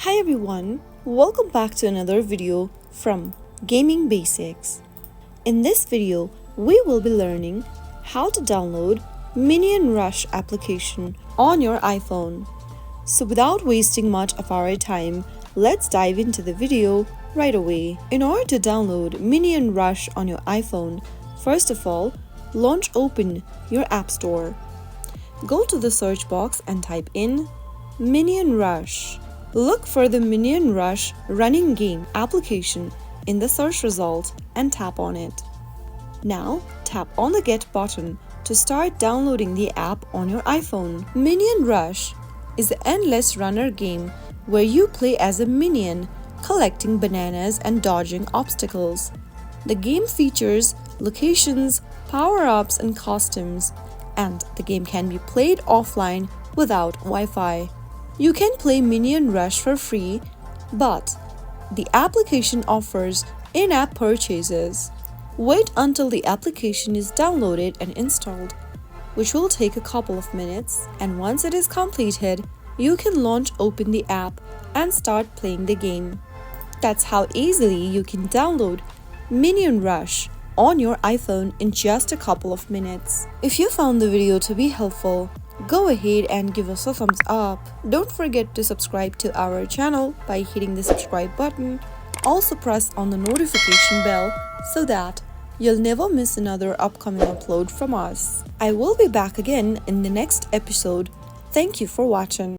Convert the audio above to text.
Hi everyone, welcome back to another video from Gaming Basics. In this video, we will be learning how to download Minion Rush application on your iPhone. So without wasting much of our time, let's dive into the video right away. In order to download Minion Rush on your iPhone, first of all, open your App Store. Go to the search box and type in Minion Rush. Look for the Minion Rush running game application in the search result and tap on it. Now tap on the Get button to start downloading the app on your iPhone. Minion Rush is an endless runner game where you play as a minion, collecting bananas and dodging obstacles. The game features locations, power-ups, and costumes, and the game can be played offline without Wi-Fi. You can play Minion Rush for free, but the application offers in-app purchases. Wait until the application is downloaded and installed, which will take a couple of minutes, and once it is completed, you can open the app and start playing the game. That's how easily you can download Minion Rush on your iPhone in just a couple of minutes. If you found the video to be helpful, go ahead and give us a thumbs up. Don't forget to subscribe to our channel by hitting the subscribe button. Also press on the notification bell so that you'll never miss another upcoming upload from us. I will be back again in the next episode. Thank you for watching.